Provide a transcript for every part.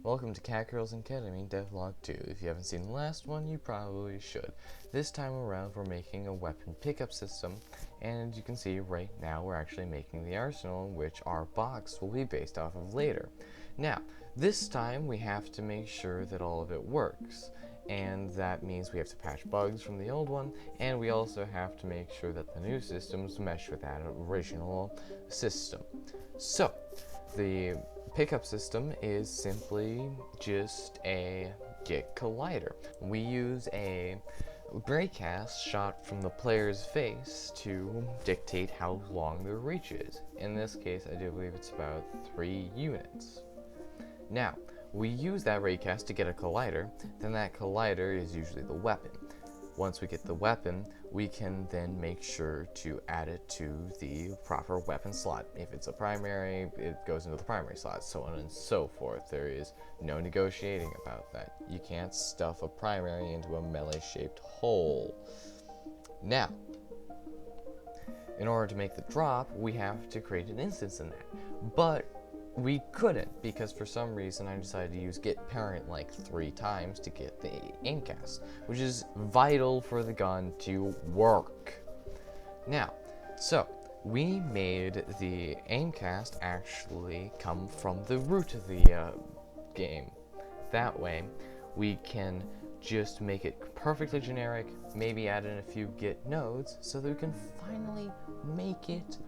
Welcome to Catgirls and Ketamine Devlog 2. If you haven't seen the last one, you probably should. This time around, we're making a weapon pickup system, and you can see right now we're actually making the arsenal, which our box will be based off of later. Now, this time we have to make sure that all of it works, and that means we have to patch bugs from the old one, and we also have to make sure that the new systems mesh with that original system. So, the pickup system is simply just a Git collider. We use a breakcast shot from the player's face to dictate how long their reach is. In this case, I do believe it's about 3 units. Now, we use that raycast to get a collider, then that collider is usually the weapon. Once we get the weapon, we can then make sure to add it to the proper weapon slot. If it's a primary, it goes into the primary slot, so on and so forth. There is no negotiating about that. You can't stuff a primary into a melee-shaped hole. Now, in order to make the drop, we have to create an instance in that. But we couldn't, because for some reason I decided to use git parent like 3 times to get the aimcast, which is vital for the gun to work. Now, so we made the aimcast actually come from the root of the game. That way, we can just make it perfectly generic, maybe add in a few git nodes, so that we can finally make it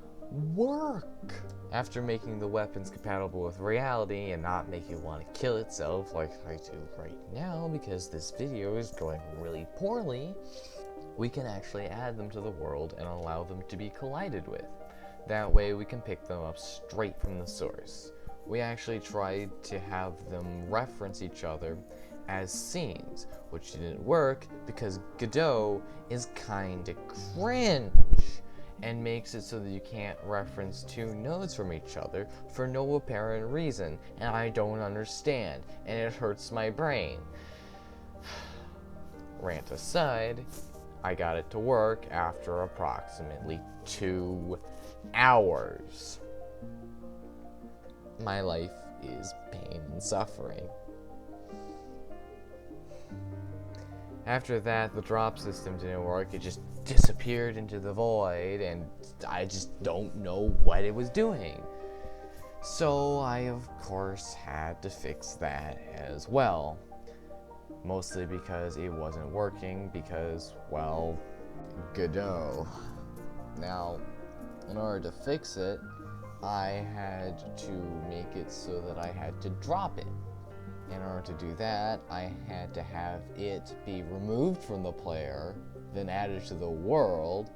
work. After making the weapons compatible with reality and not make it want to kill itself like I do right now because this video is going really poorly, we can actually add them to the world and allow them to be collided with. That way we can pick them up straight from the source. We actually tried to have them reference each other as scenes, which didn't work because Godot is kinda cringe and makes it so that you can't reference 2 nodes from each other for no apparent reason, and I don't understand, and it hurts my brain. Rant aside, I got it to work after approximately 2 hours. My life is pain and suffering. After that, the drop system didn't work. It just disappeared into the void, and I just don't know what it was doing. So I, of course, had to fix that as well. Mostly because it wasn't working, because, well, Godot. Now, in order to fix it, I had to make it so that I had to drop it. In order to do that, I had to have it be removed from the player, then added to the world,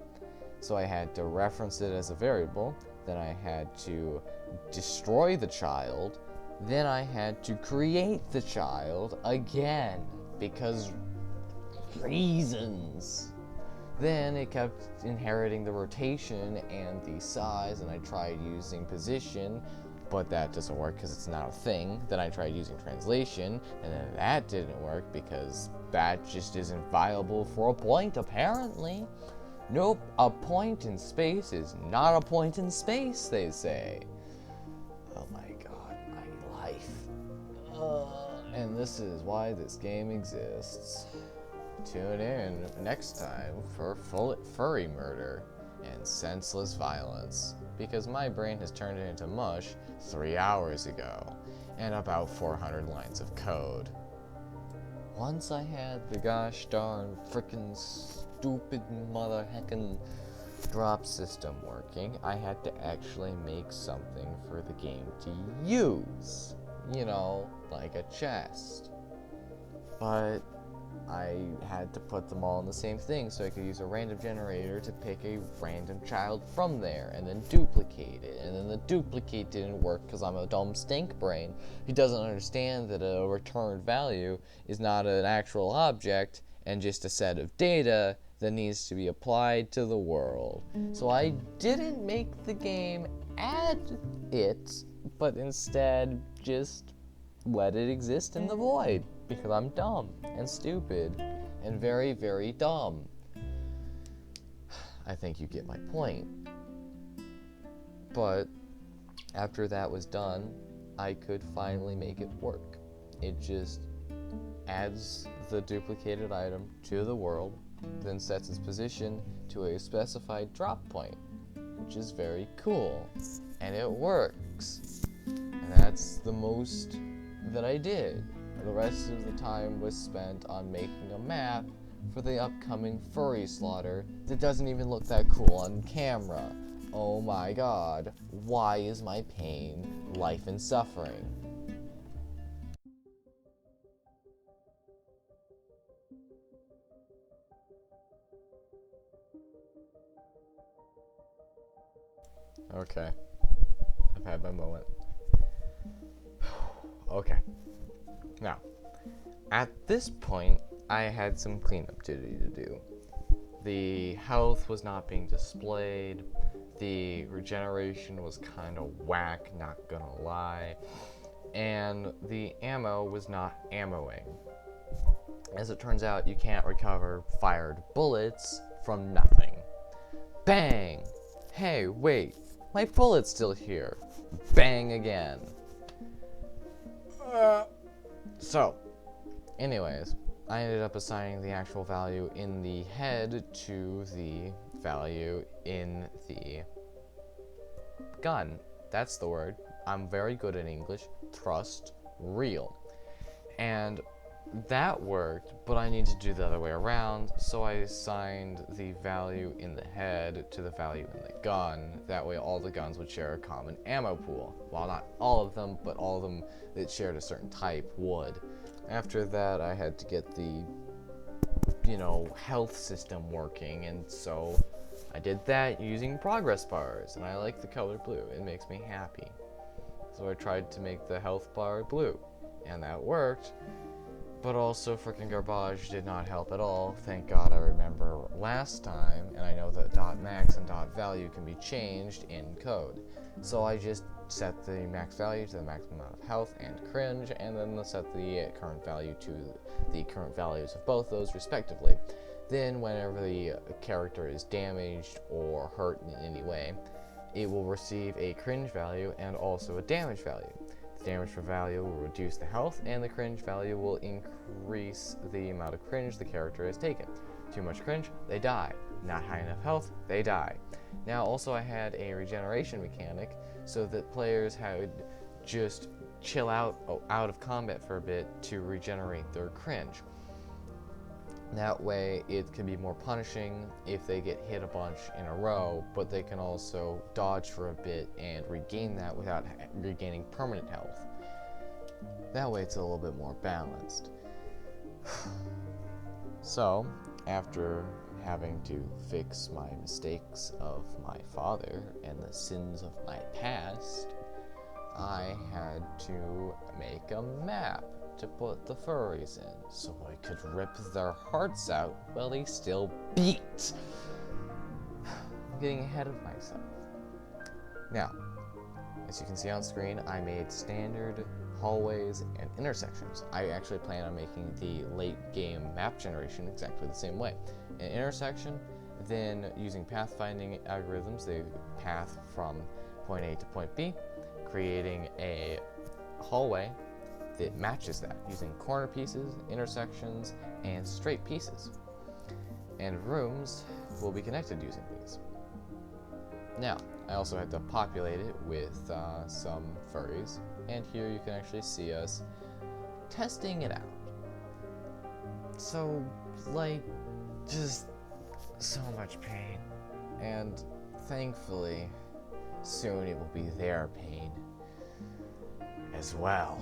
so I had to reference it as a variable, then I had to destroy the child, then I had to create the child again, because reasons. Then it kept inheriting the rotation and the size, and I tried using position, but that doesn't work because it's not a thing. Then I tried using translation, and then that didn't work because that just isn't viable for a point, apparently. Nope, a point in space is not a point in space, they say. Oh my god, my life. And this is why this game exists. Tune in next time for furry murder and senseless violence, because my brain has turned it into mush 3 hours ago, and about 400 lines of code. Once I had the gosh darn frickin' stupid mother heckin' drop system working, I had to actually make something for the game to use. You know, like a chest. But I had to put them all in the same thing so I could use a random generator to pick a random child from there and then duplicate it. And then the duplicate didn't work because I'm a dumb stink brain who doesn't understand that a returned value is not an actual object and just a set of data that needs to be applied to the world. So I didn't make the game add it, but instead just let it exist in the void. Because I'm dumb and stupid and very, very dumb. I think you get my point. But after that was done, I could finally make it work. it just adds the duplicated item to the world, then sets its position to a specified drop point, which is very cool, and it works. And that's the most that I did. The rest of the time was spent on making a map for the upcoming furry slaughter that doesn't even look that cool on camera. Oh my god, why is my pain life and suffering? Okay, I've had my moment. Okay, now, at this point, I had some cleanup duty to do. The health was not being displayed, the regeneration was kind of whack, not gonna lie, and the ammo was not ammoing. As it turns out, you can't recover fired bullets from nothing. Bang! Hey, wait, my bullet's still here. Bang again. So, anyways, I ended up assigning the actual value in the head to the value in the gun. That's the word. I'm very good at English. Trust. Real. And that worked, but I need to do the other way around, so I assigned the value in the head to the value in the gun. That way all the guns would share a common ammo pool. Well, not all of them, but all of them that shared a certain type would. After that, I had to get the, health system working, and so I did that using progress bars, and I like the color blue. It makes me happy. So I tried to make the health bar blue, and that worked. But also, frickin' garbage did not help at all. Thank God I remember last time, and I know that .max and .value can be changed in code. So I just set the max value to the maximum amount of health and cringe, and then set the current value to the current values of both those respectively. Then whenever the character is damaged or hurt in any way, it will receive a cringe value and also a damage value. The damage value will reduce the health, and the cringe value will increase the amount of cringe the character has taken. Too much cringe, they die. Not high enough health, they die. Now also I had a regeneration mechanic so that players had just chill out of combat for a bit to regenerate their cringe. That way it can be more punishing if they get hit a bunch in a row, but they can also dodge for a bit and regain that without regaining permanent health. That way it's a little bit more balanced. So, after having to fix my mistakes of my father and the sins of my past, I had to make a map to put the furries in, so I could rip their hearts out while they still beat. I'm getting ahead of myself. Now, as you can see on screen, I made standard hallways and intersections. I actually plan on making the late game map generation exactly the same way. An intersection, then using pathfinding algorithms, they path from point A to point B, creating a hallway that matches that using corner pieces, intersections, and straight pieces. And rooms will be connected using these. Now, I also had to populate it with some furries, and here you can actually see us testing it out. So, just so much pain. And thankfully, soon it will be their pain as well.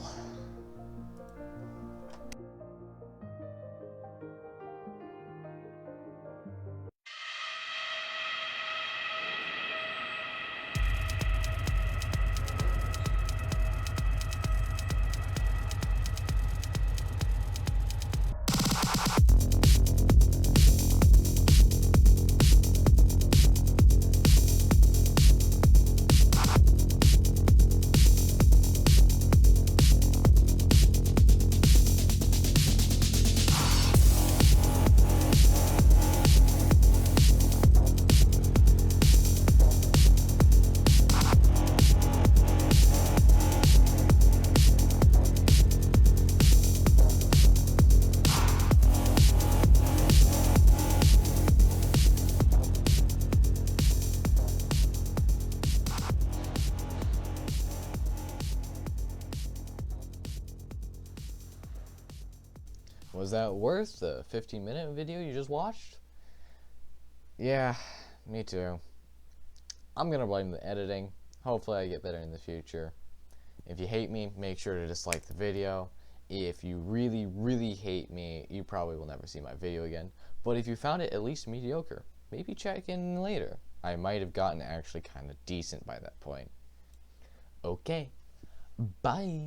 Was that worth the 15-minute video you just watched? Yeah, me too. I'm gonna blame the editing. Hopefully I get better in the future. If you hate me, make sure to dislike the video. If you really, really hate me, you probably will never see my video again. But if you found it at least mediocre, maybe check in later. I might have gotten actually kind of decent by that point. Okay, bye.